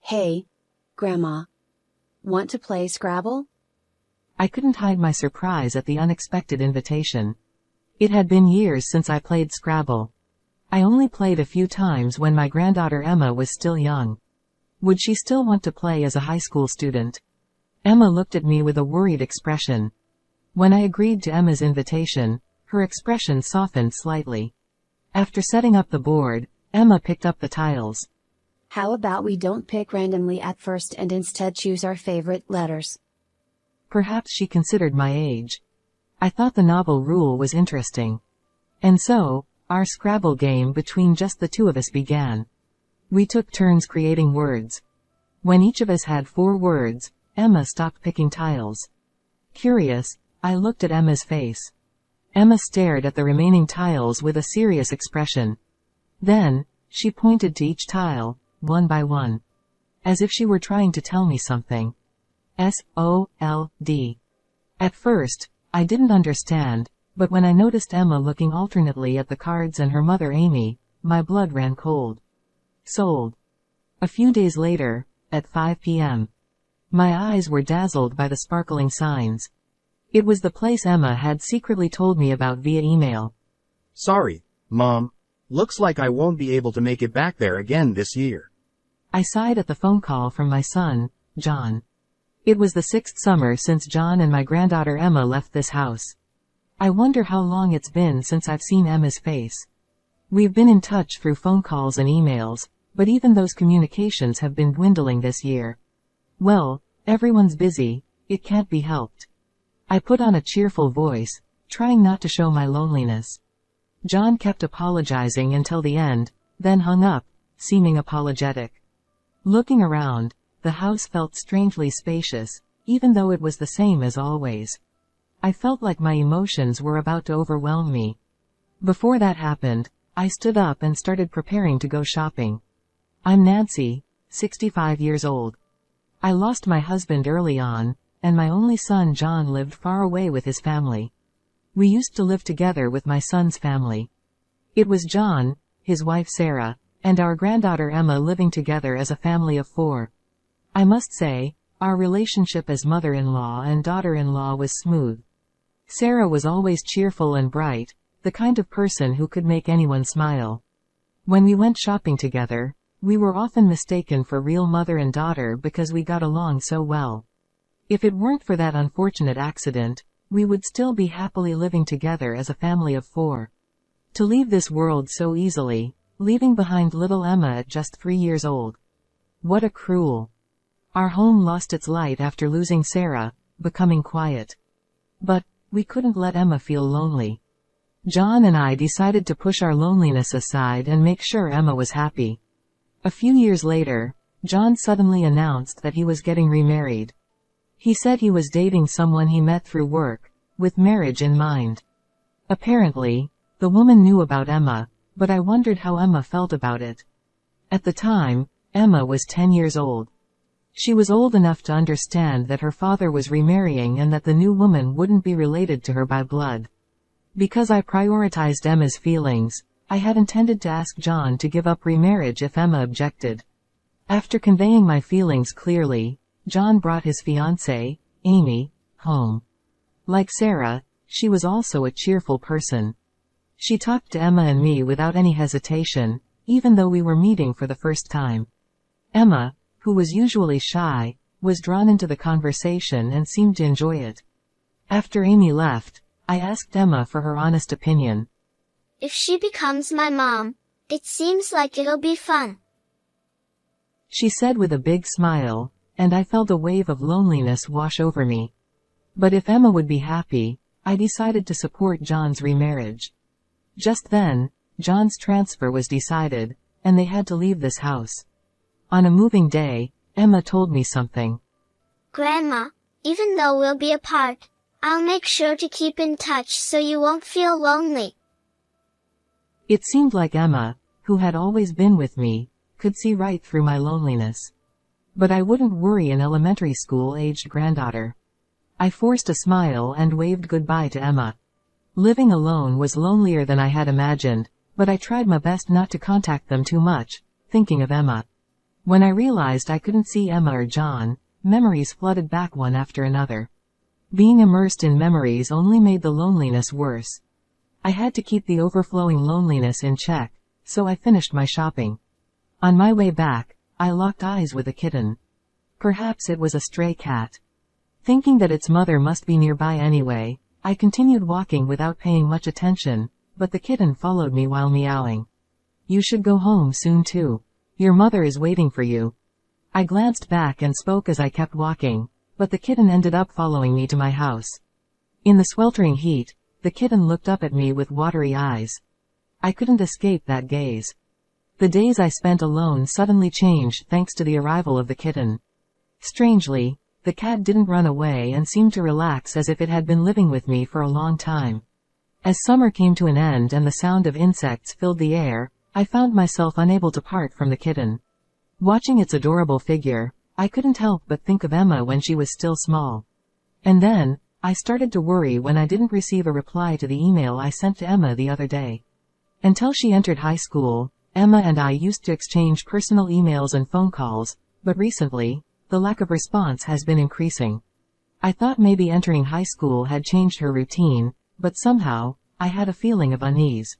Hey, Grandma. Want to play Scrabble? I couldn't hide my surprise at the unexpected invitation. It had been years since I played Scrabble. I only played a few times when my granddaughter Emma was still young. Would she still want to play as a high school student? Emma looked at me with a worried expression. When I agreed to Emma's invitation, her expression softened slightly. After setting up the board, Emma picked up the tiles. How about we don't pick randomly at first and instead choose our favorite letters? Perhaps she considered my age. I thought the novel rule was interesting. And so, our Scrabble game between just the two of us began. We took turns creating words. When each of us had 4 words, Emma stopped picking tiles. Curious, I looked at Emma's face. Emma stared at the remaining tiles with a serious expression. Then, she pointed to each tile, one by one. As if she were trying to tell me something. S-O-L-D. At first, I didn't understand, but when I noticed Emma looking alternately at the cards and her mother Amy, my blood ran cold. Sold. A few days later, at 5 p.m. My eyes were dazzled by the sparkling signs. It was the place Emma had secretly told me about via email. Sorry, Mom. Looks like I won't be able to make it back there again this year. I sighed at the phone call from my son, John. It was the 6th summer since John and my granddaughter Emma left this house. I wonder how long it's been since I've seen Emma's face. We've been in touch through phone calls and emails, but even those communications have been dwindling this year. Well, everyone's busy, it can't be helped. I put on a cheerful voice, trying not to show my loneliness. John kept apologizing until the end, then hung up, seeming apologetic. Looking around, the house felt strangely spacious, even though it was the same as always. I felt like my emotions were about to overwhelm me. Before that happened, I stood up and started preparing to go shopping. I'm Nancy, 65 years old. I lost my husband early on, and my only son John lived far away with his family. We used to live together with my son's family. It was John, his wife Sarah, and our granddaughter Emma living together as a family of 4. I must say, our relationship as mother-in-law and daughter-in-law was smooth. Sarah was always cheerful and bright, the kind of person who could make anyone smile. When we went shopping together, we were often mistaken for real mother and daughter because we got along so well. If it weren't for that unfortunate accident, we would still be happily living together as a family of 4. To leave this world so easily, leaving behind little Emma at just 3 years old. What a cruel. Our home lost its light after losing Sarah, becoming quiet. But, we couldn't let Emma feel lonely. John and I decided to push our loneliness aside and make sure Emma was happy. A few years later, John suddenly announced that he was getting remarried. He said he was dating someone he met through work, with marriage in mind. Apparently, the woman knew about Emma, but I wondered how Emma felt about it. At the time, Emma was 10 years old. She was old enough to understand that her father was remarrying and that the new woman wouldn't be related to her by blood. Because I prioritized Emma's feelings, I had intended to ask John to give up remarriage if Emma objected. After conveying my feelings clearly, John brought his fiancée, Amy, home. Like Sarah, she was also a cheerful person. She talked to Emma and me without any hesitation, even though we were meeting for the first time. Emma, who was usually shy, was drawn into the conversation and seemed to enjoy it. After Amy left, I asked Emma for her honest opinion. If she becomes my mom, it seems like it'll be fun. She said with a big smile, and I felt a wave of loneliness wash over me. But if Emma would be happy, I decided to support John's remarriage. Just then, John's transfer was decided, and they had to leave this house. On a moving day, Emma told me something. Grandma, even though we'll be apart, I'll make sure to keep in touch so you won't feel lonely. It seemed like Emma, who had always been with me, could see right through my loneliness. But I wouldn't worry an elementary school-aged granddaughter. I forced a smile and waved goodbye to Emma. Living alone was lonelier than I had imagined, but I tried my best not to contact them too much, thinking of Emma. When I realized I couldn't see Emma or John, memories flooded back one after another. Being immersed in memories only made the loneliness worse. I had to keep the overflowing loneliness in check, so I finished my shopping. On my way back, I locked eyes with a kitten. Perhaps it was a stray cat. Thinking that its mother must be nearby anyway, I continued walking without paying much attention, but the kitten followed me while meowing. "You should go home soon too. Your mother is waiting for you." I glanced back and spoke as I kept walking, but the kitten ended up following me to my house. In the sweltering heat, the kitten looked up at me with watery eyes. I couldn't escape that gaze. The days I spent alone suddenly changed thanks to the arrival of the kitten. Strangely, the cat didn't run away and seemed to relax as if it had been living with me for a long time. As summer came to an end and the sound of insects filled the air, I found myself unable to part from the kitten. Watching its adorable figure, I couldn't help but think of Emma when she was still small. And then, I started to worry when I didn't receive a reply to the email I sent to Emma the other day. Until she entered high school, Emma and I used to exchange personal emails and phone calls, but recently, the lack of response has been increasing. I thought maybe entering high school had changed her routine, but somehow, I had a feeling of unease.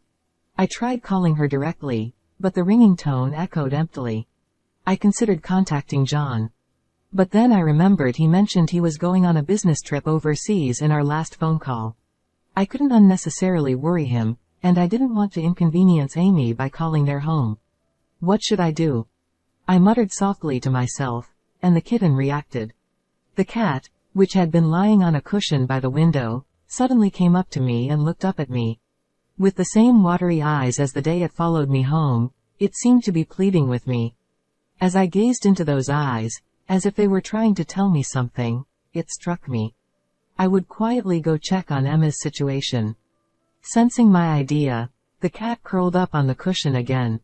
I tried calling her directly, but the ringing tone echoed emptily. I considered contacting John. But then I remembered he mentioned he was going on a business trip overseas in our last phone call. I couldn't unnecessarily worry him, and I didn't want to inconvenience Amy by calling their home. What should I do? I muttered softly to myself, and the kitten reacted. The cat, which had been lying on a cushion by the window, suddenly came up to me and looked up at me. With the same watery eyes as the day it followed me home, it seemed to be pleading with me. As I gazed into those eyes, as if they were trying to tell me something, it struck me. I would quietly go check on Emma's situation. Sensing my idea, the cat curled up on the cushion again.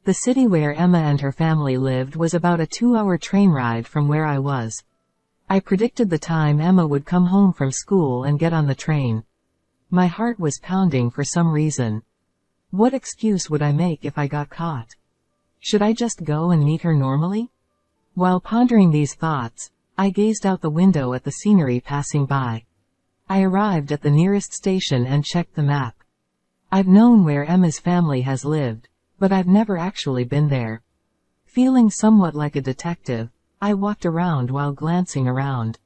The city where Emma and her family lived was about a 2-hour train ride from where I was. I predicted the time Emma would come home from school and get on the train. My heart was pounding for some reason. What excuse would I make if I got caught? Should I just go and meet her normally? While pondering these thoughts, I gazed out the window at the scenery passing by. I arrived at the nearest station and checked the map. I've known where Emma's family has lived, but I've never actually been there. Feeling somewhat like a detective, I walked around while glancing around.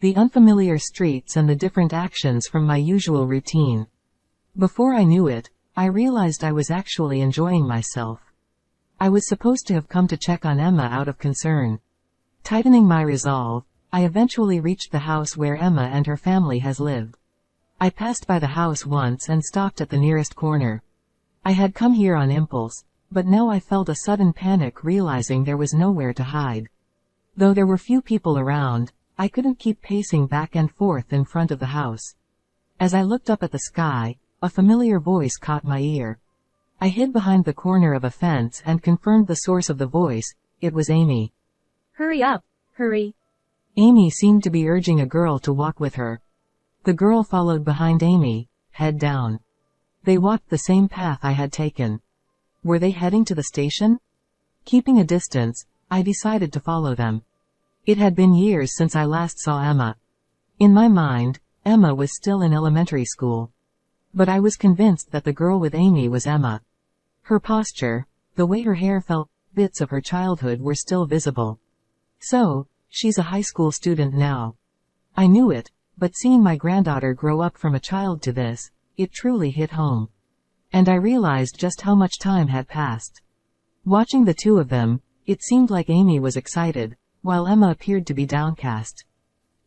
The unfamiliar streets and the different actions from my usual routine. Before I knew it, I realized I was actually enjoying myself. I was supposed to have come to check on Emma out of concern. Tightening my resolve, I eventually reached the house where Emma and her family has lived. I passed by the house once and stopped at the nearest corner. I had come here on impulse, but now I felt a sudden panic realizing there was nowhere to hide. Though there were few people around, I couldn't keep pacing back and forth in front of the house. As I looked up at the sky, a familiar voice caught my ear. I hid behind the corner of a fence and confirmed the source of the voice. It was Amy. "Hurry up, hurry." Amy seemed to be urging a girl to walk with her. The girl followed behind Amy, head down. They walked the same path I had taken. Were they heading to the station? Keeping a distance, I decided to follow them. It had been years since I last saw Emma. In my mind, Emma was still in elementary school. But I was convinced that the girl with Amy was Emma. Her posture, the way her hair felt, bits of her childhood were still visible. So, she's a high school student now. I knew it, but seeing my granddaughter grow up from a child to this, it truly hit home. And I realized just how much time had passed. Watching the two of them, it seemed like Amy was excited, while Emma appeared to be downcast.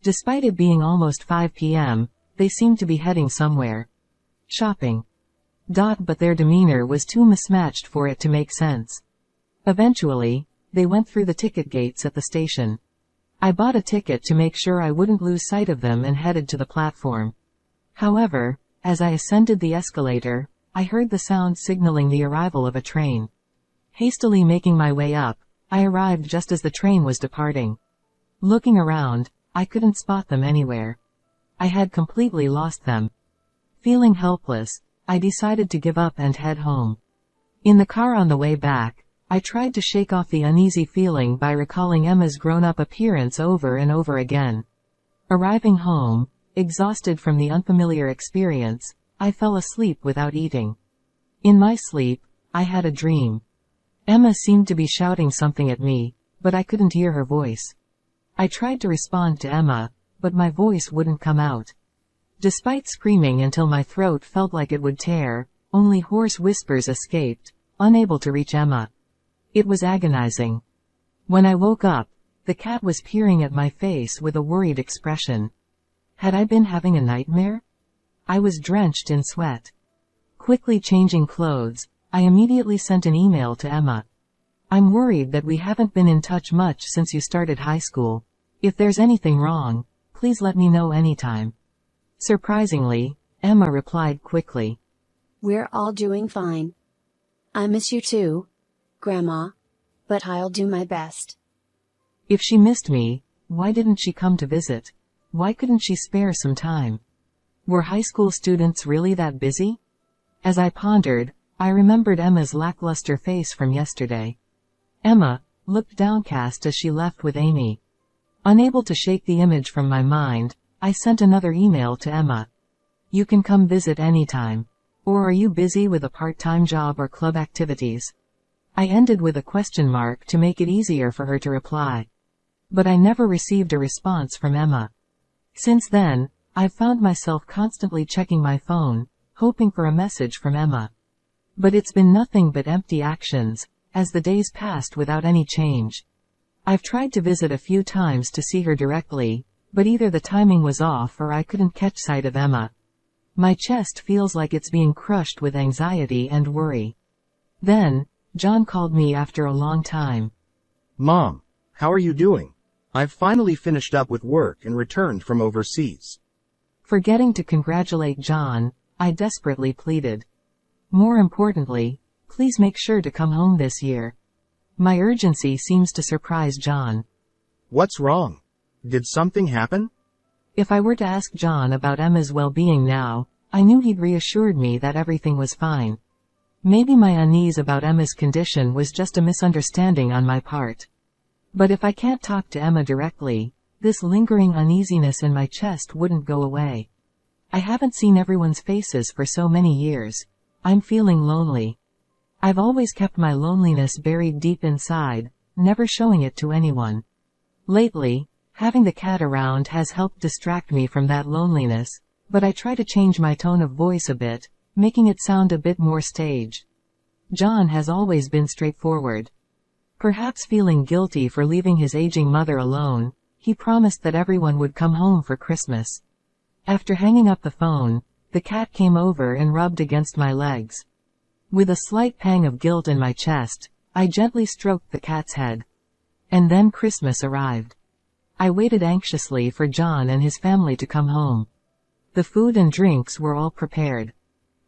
Despite it being almost 5 p.m., they seemed to be heading somewhere. Shopping. But their demeanor was too mismatched for it to make sense. Eventually, they went through the ticket gates at the station. I bought a ticket to make sure I wouldn't lose sight of them and headed to the platform. However, as I ascended the escalator, I heard the sound signaling the arrival of a train. Hastily making my way up, I arrived just as the train was departing. Looking around, I couldn't spot them anywhere. I had completely lost them. Feeling helpless, I decided to give up and head home. In the car on the way back, I tried to shake off the uneasy feeling by recalling Emma's grown-up appearance over and over again. Arriving home, exhausted from the unfamiliar experience, I fell asleep without eating. In my sleep, I had a dream. Emma seemed to be shouting something at me, but I couldn't hear her voice. I tried to respond to Emma, but my voice wouldn't come out. Despite screaming until my throat felt like it would tear, only hoarse whispers escaped, unable to reach Emma. It was agonizing. When I woke up, the cat was peering at my face with a worried expression. Had I been having a nightmare? I was drenched in sweat. Quickly changing clothes, I immediately sent an email to Emma. I'm worried that we haven't been in touch much since you started high school. If there's anything wrong, please let me know anytime. Surprisingly, Emma replied quickly. We're all doing fine. I miss you too, Grandma. But I'll do my best. If she missed me, why didn't she come to visit? Why couldn't she spare some time? Were high school students really that busy? As I pondered, I remembered Emma's lackluster face from yesterday. Emma looked downcast as she left with Amy. Unable to shake the image from my mind, I sent another email to Emma. You can come visit anytime. Or are you busy with a part-time job or club activities? I ended with a question mark to make it easier for her to reply. But I never received a response from Emma. Since then, I've found myself constantly checking my phone, hoping for a message from Emma. But it's been nothing but empty actions, as the days passed without any change. I've tried to visit a few times to see her directly, but either the timing was off or I couldn't catch sight of Emma. My chest feels like it's being crushed with anxiety and worry. Then, John called me after a long time. Mom, how are you doing? I've finally finished up with work and returned from overseas. Forgetting to congratulate John, I desperately pleaded. More importantly, please make sure to come home this year. My urgency seems to surprise John. What's wrong? Did something happen? If I were to ask John about Emma's well-being now, I knew he'd reassured me that everything was fine. Maybe my unease about Emma's condition was just a misunderstanding on my part. But if I can't talk to Emma directly, this lingering uneasiness in my chest wouldn't go away. I haven't seen everyone's faces for so many years. I'm feeling lonely. I've always kept my loneliness buried deep inside, never showing it to anyone. Lately, having the cat around has helped distract me from that loneliness, but I try to change my tone of voice a bit, making it sound a bit more staged. John has always been straightforward. Perhaps feeling guilty for leaving his aging mother alone, he promised that everyone would come home for Christmas. After hanging up the phone, the cat came over and rubbed against my legs. With a slight pang of guilt in my chest, I gently stroked the cat's head. And then Christmas arrived. I waited anxiously for John and his family to come home. The food and drinks were all prepared.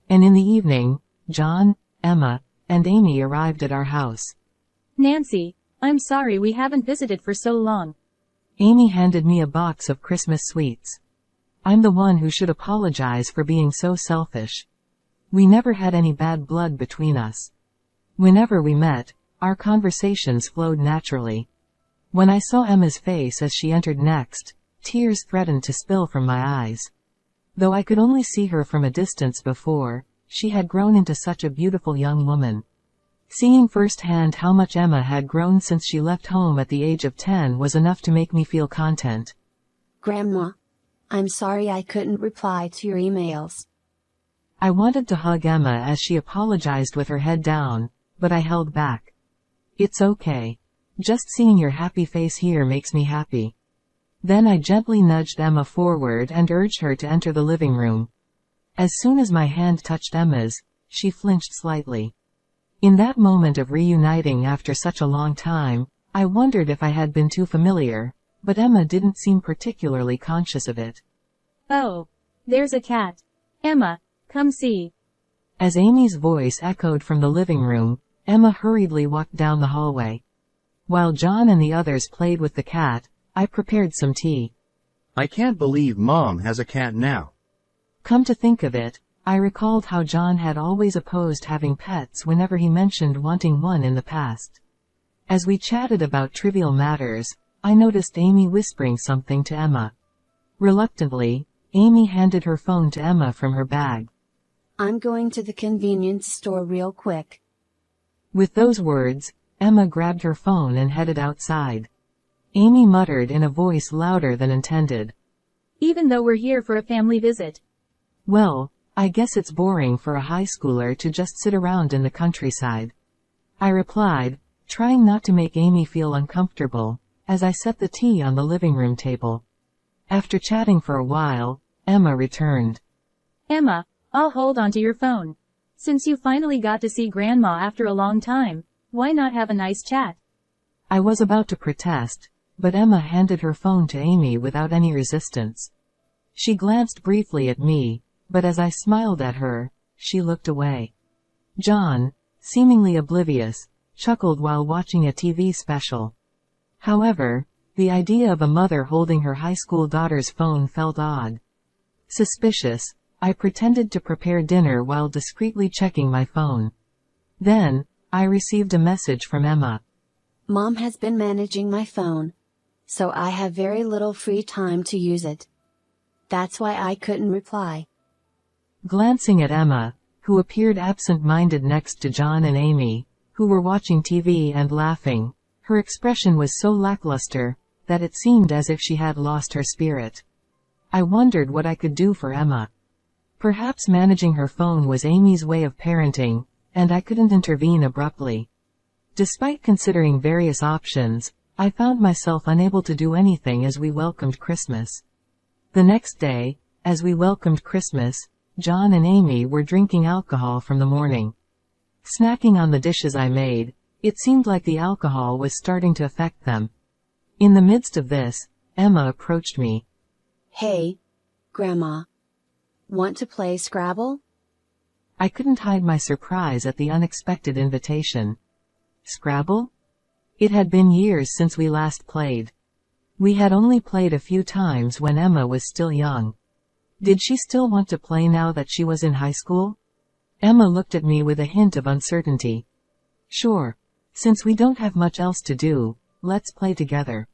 And in the evening, John, Emma, and Amy arrived at our house. Nancy, I'm sorry we haven't visited for so long. Amy handed me a box of Christmas sweets. I'm the one who should apologize for being so selfish. We never had any bad blood between us. Whenever we met, our conversations flowed naturally. When I saw Emma's face as she entered next, tears threatened to spill from my eyes. Though I could only see her from a distance before, she had grown into such a beautiful young woman. Seeing firsthand how much Emma had grown since she left home at the age of 10 was enough to make me feel content. Grandma, I'm sorry I couldn't reply to your emails. I wanted to hug Emma as she apologized with her head down, but I held back. It's okay. Just seeing your happy face here makes me happy. Then I gently nudged Emma forward and urged her to enter the living room. As soon as my hand touched Emma's, she flinched slightly. In that moment of reuniting after such a long time, I wondered if I had been too familiar, but Emma didn't seem particularly conscious of it. Oh, there's a cat. Emma, come see. As Amy's voice echoed from the living room, Emma hurriedly walked down the hallway. While John and the others played with the cat, I prepared some tea. I can't believe Mom has a cat now. Come to think of it, I recalled how John had always opposed having pets whenever he mentioned wanting one in the past. As we chatted about trivial matters, I noticed Amy whispering something to Emma. Reluctantly, Amy handed her phone to Emma from her bag. I'm going to the convenience store real quick. With those words, Emma grabbed her phone and headed outside. Amy muttered in a voice louder than intended. Even though we're here for a family visit. Well, I guess it's boring for a high schooler to just sit around in the countryside. I replied, trying not to make Amy feel uncomfortable, as I set the tea on the living room table. After chatting for a while, Emma returned. Emma, I'll hold on to your phone. Since you finally got to see Grandma after a long time, why not have a nice chat? I was about to protest, but Emma handed her phone to Amy without any resistance. She glanced briefly at me, but as I smiled at her, she looked away. John, seemingly oblivious, chuckled while watching a TV special. However, the idea of a mother holding her high school daughter's phone felt odd. Suspicious, I pretended to prepare dinner while discreetly checking my phone. Then, I received a message from Emma. Mom has been managing my phone, so I have very little free time to use it. That's why I couldn't reply. Glancing at Emma, who appeared absent-minded next to John and Amy, who were watching TV and laughing, her expression was so lackluster that it seemed as if she had lost her spirit. I wondered what I could do for Emma. Perhaps managing her phone was Amy's way of parenting, and I couldn't intervene abruptly. Despite considering various options, I found myself unable to do anything as we welcomed Christmas. The next day, as we welcomed Christmas, John and Amy were drinking alcohol from the morning. Snacking on the dishes I made, it seemed like the alcohol was starting to affect them. In the midst of this, Emma approached me. Hey, Grandma. Want to play Scrabble? I couldn't hide my surprise at the unexpected invitation. Scrabble? It had been years since we last played. We had only played a few times when Emma was still young. Did she still want to play now that she was in high school? Emma looked at me with a hint of uncertainty. Sure. Since we don't have much else to do, let's play together.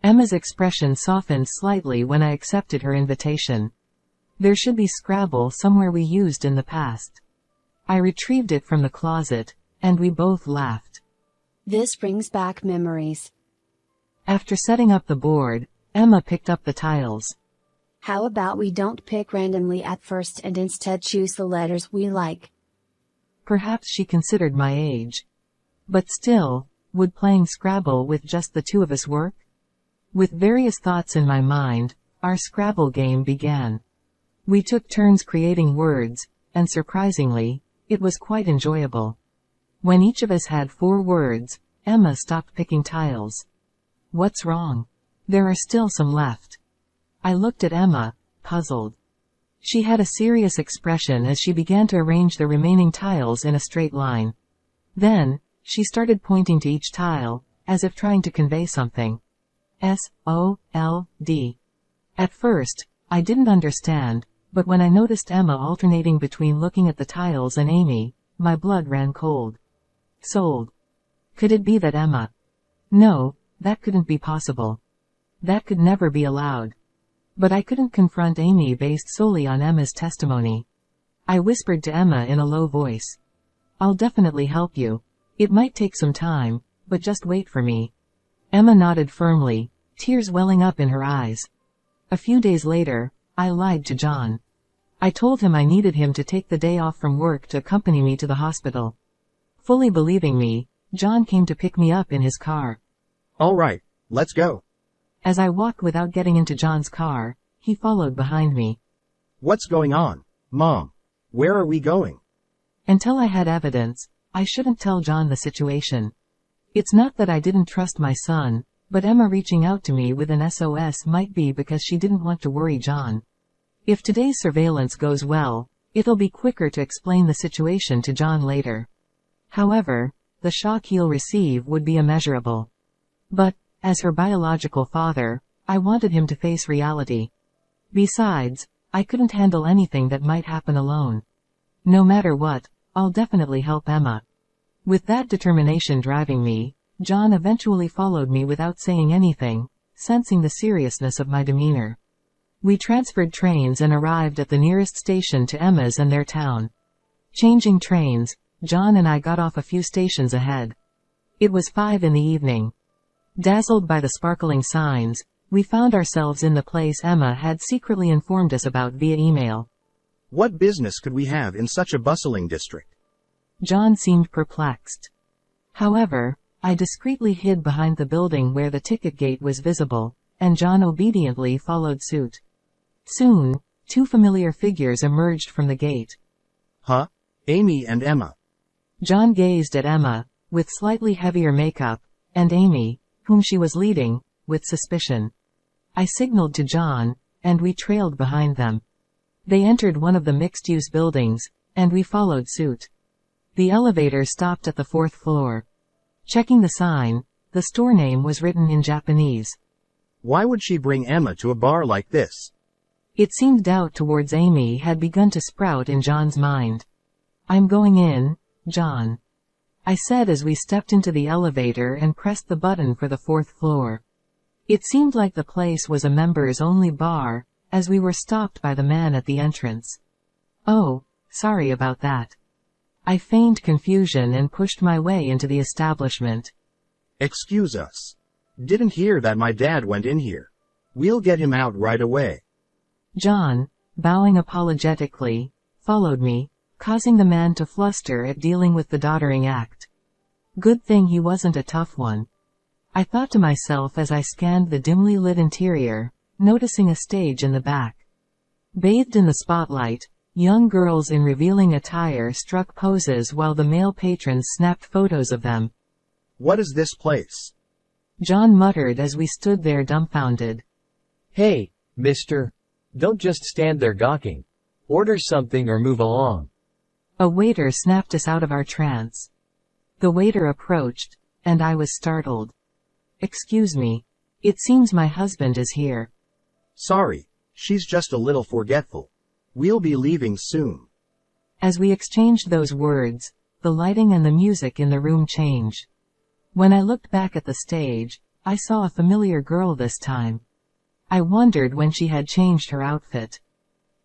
Emma's expression softened slightly when I accepted her invitation. There should be Scrabble somewhere we used in the past. I retrieved it from the closet, and we both laughed. This brings back memories. After setting up the board, Emma picked up the tiles. How about we don't pick randomly at first and instead choose the letters we like? Perhaps she considered my age. But still, would playing Scrabble with just the two of us work? With various thoughts in my mind, our Scrabble game began. We took turns creating words, and surprisingly, it was quite enjoyable. When each of us had 4 words, Emma stopped picking tiles. What's wrong? There are still some left. I looked at Emma, puzzled. She had a serious expression as she began to arrange the remaining tiles in a straight line. Then, she started pointing to each tile, as if trying to convey something. S-O-L-D. At first, I didn't understand, but when I noticed Emma alternating between looking at the tiles and Amy, my blood ran cold. Sold. Could it be that Emma? No, that couldn't be possible. That could never be allowed. But I couldn't confront Amy based solely on Emma's testimony. I whispered to Emma in a low voice. I'll definitely help you. It might take some time, but just wait for me. Emma nodded firmly, tears welling up in her eyes. A few days later, I lied to John. I told him I needed him to take the day off from work to accompany me to the hospital. Fully believing me, John came to pick me up in his car. All right, let's go. As I walked without getting into John's car, he followed behind me. What's going on, Mom? Where are we going? Until I had evidence, I shouldn't tell John the situation. It's not that I didn't trust my son, but Emma reaching out to me with an SOS might be because she didn't want to worry John. If today's surveillance goes well, it'll be quicker to explain the situation to John later. However, the shock he'll receive would be immeasurable. But, as her biological father, I wanted him to face reality. Besides, I couldn't handle anything that might happen alone. No matter what, I'll definitely help Emma. With that determination driving me, John eventually followed me without saying anything, sensing the seriousness of my demeanor. We transferred trains and arrived at the nearest station to Emma's and their town. Changing trains, John and I got off a few stations ahead. It was 5 in the evening. Dazzled by the sparkling signs, we found ourselves in the place Emma had secretly informed us about via email. What business could we have in such a bustling district? John seemed perplexed. However, I discreetly hid behind the building where the ticket gate was visible, and John obediently followed suit. Soon, 2 familiar figures emerged from the gate. Huh? Amy and Emma. John gazed at Emma, with slightly heavier makeup, and Amy, whom she was leading, with suspicion. I signaled to John, and we trailed behind them. They entered one of the mixed-use buildings, and we followed suit. The elevator stopped at the 4th floor. Checking the sign, the store name was written in Japanese. Why would she bring Emma to a bar like this? It seemed doubt towards Amy had begun to sprout in John's mind. I'm going in, John, I said as we stepped into the elevator and pressed the button for the 4th floor. It seemed like the place was a members-only bar, as we were stopped by the man at the entrance. Oh, sorry about that. I feigned confusion and pushed my way into the establishment. Excuse us. Didn't hear that my dad went in here. We'll get him out right away. John, bowing apologetically, followed me, causing the man to fluster at dealing with the doddering act. Good thing he wasn't a tough one. I thought to myself as I scanned the dimly lit interior, noticing a stage in the back. Bathed in the spotlight, young girls in revealing attire struck poses while the male patrons snapped photos of them. What is this place? John muttered as we stood there dumbfounded. Hey, mister. Don't just stand there gawking. Order something or move along. A waiter snapped us out of our trance. The waiter approached, and I was startled. Excuse me. It seems my husband is here. Sorry, she's just a little forgetful. We'll be leaving soon. As we exchanged those words, the lighting and the music in the room changed. When I looked back at the stage, I saw a familiar girl this time. I wondered when she had changed her outfit.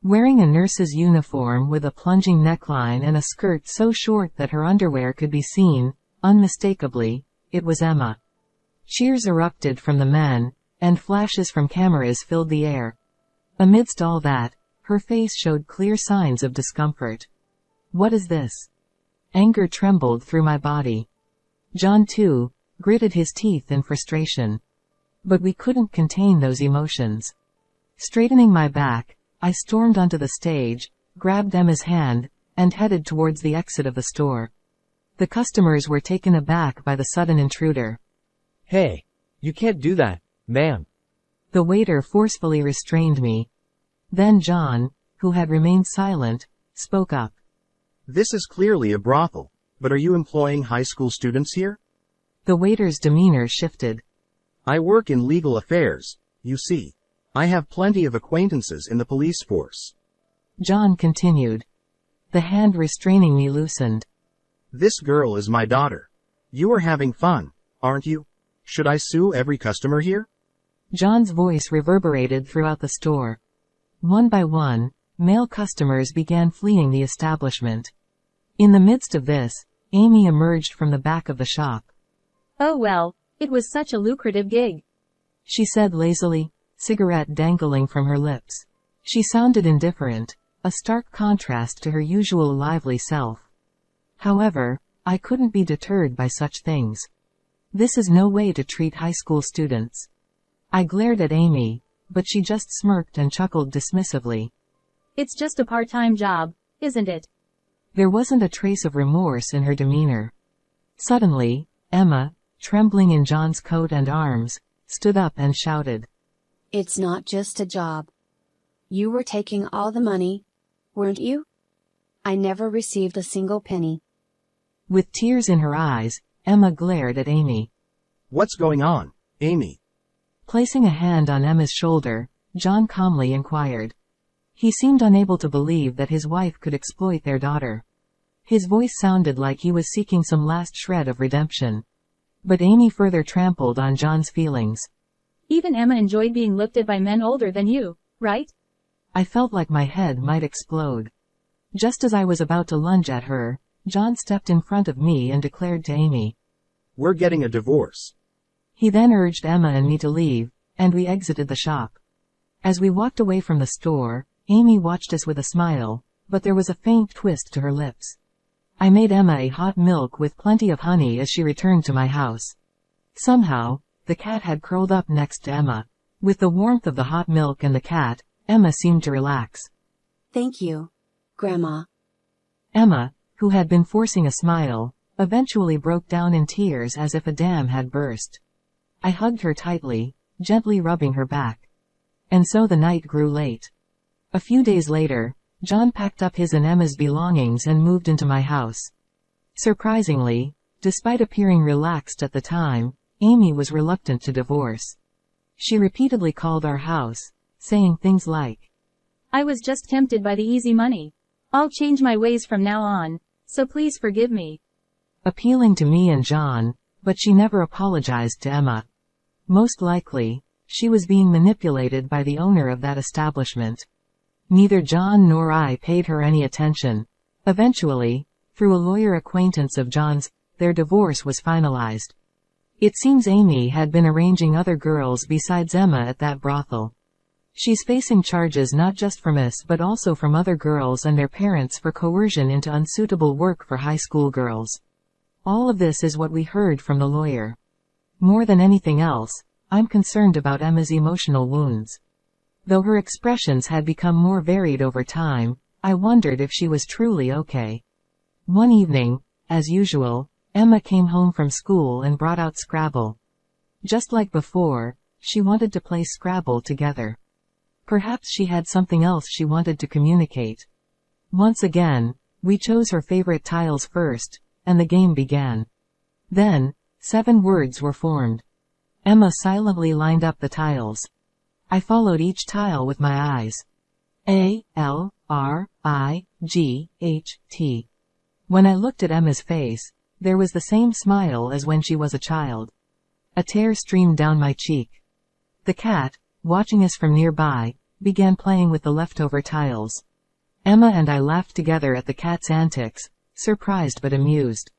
Wearing a nurse's uniform with a plunging neckline and a skirt so short that her underwear could be seen, unmistakably, it was Emma. Cheers erupted from the men, and flashes from cameras filled the air. Amidst all that, her face showed clear signs of discomfort. What is this? Anger trembled through my body. John, too, gritted his teeth in frustration. But we couldn't contain those emotions. Straightening my back, I stormed onto the stage, grabbed Emma's hand, and headed towards the exit of the store. The customers were taken aback by the sudden intruder. Hey, you can't do that, ma'am. The waiter forcefully restrained me. Then John, who had remained silent, spoke up. This is clearly a brothel, but are you employing high school students here? The waiter's demeanor shifted. I work in legal affairs, you see. I have plenty of acquaintances in the police force. John continued. The hand restraining me loosened. This girl is my daughter. You are having fun, aren't you? Should I sue every customer here? John's voice reverberated throughout the store. One by one, male customers began fleeing the establishment. In the midst of this, Amy emerged from the back of the shop. Oh well, it was such a lucrative gig, she said lazily, cigarette dangling from her lips. She sounded indifferent, a stark contrast to her usual lively self. However, I couldn't be deterred by such things. This is no way to treat high school students. I glared at Amy, but she just smirked and chuckled dismissively. It's just a part-time job, isn't it? There wasn't a trace of remorse in her demeanor. Suddenly, Emma, trembling in John's coat and arms, stood up and shouted. It's not just a job. You were taking all the money, weren't you? I never received a single penny. With tears in her eyes, Emma glared at Amy. What's going on, Amy? Placing a hand on Emma's shoulder, John calmly inquired. He seemed unable to believe that his wife could exploit their daughter. His voice sounded like he was seeking some last shred of redemption. But Amy further trampled on John's feelings. Even Emma enjoyed being looked at by men older than you, right? I felt like my head might explode. Just as I was about to lunge at her, John stepped in front of me and declared to Amy, "We're getting a divorce." He then urged Emma and me to leave, and we exited the shop. As we walked away from the store, Amy watched us with a smile, but there was a faint twist to her lips. I made Emma a hot milk with plenty of honey as she returned to my house. Somehow, the cat had curled up next to Emma. With the warmth of the hot milk and the cat, Emma seemed to relax. Thank you, Grandma. Emma, who had been forcing a smile, eventually broke down in tears as if a dam had burst. I hugged her tightly, gently rubbing her back. And so the night grew late. A few days later, John packed up his and Emma's belongings and moved into my house. Surprisingly, despite appearing relaxed at the time, Amy was reluctant to divorce. She repeatedly called our house, saying things like, I was just tempted by the easy money. I'll change my ways from now on, so please forgive me. Appealing to me and John, but she never apologized to Emma. Most likely, she was being manipulated by the owner of that establishment. Neither John nor I paid her any attention. Eventually, through a lawyer acquaintance of John's, their divorce was finalized. It seems Amy had been arranging other girls besides Emma at that brothel. She's facing charges not just from us but also from other girls and their parents for coercion into unsuitable work for high school girls. All of this is what we heard from the lawyer. More than anything else, I'm concerned about Emma's emotional wounds. Though her expressions had become more varied over time, I wondered if she was truly okay. One evening, as usual, Emma came home from school and brought out Scrabble. Just like before, she wanted to play Scrabble together. Perhaps she had something else she wanted to communicate. Once again, we chose her favorite tiles first, and the game began. Then, 7 words were formed. Emma silently lined up the tiles. I followed each tile with my eyes. A, L, R, I, G, H, T. When I looked at Emma's face, there was the same smile as when she was a child. A tear streamed down my cheek. The cat, watching us from nearby, began playing with the leftover tiles. Emma and I laughed together at the cat's antics, surprised but amused.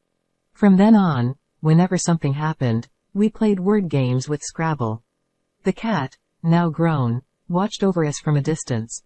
From then on, whenever something happened, we played word games with Scrabble. The cat, now grown, watched over us from a distance.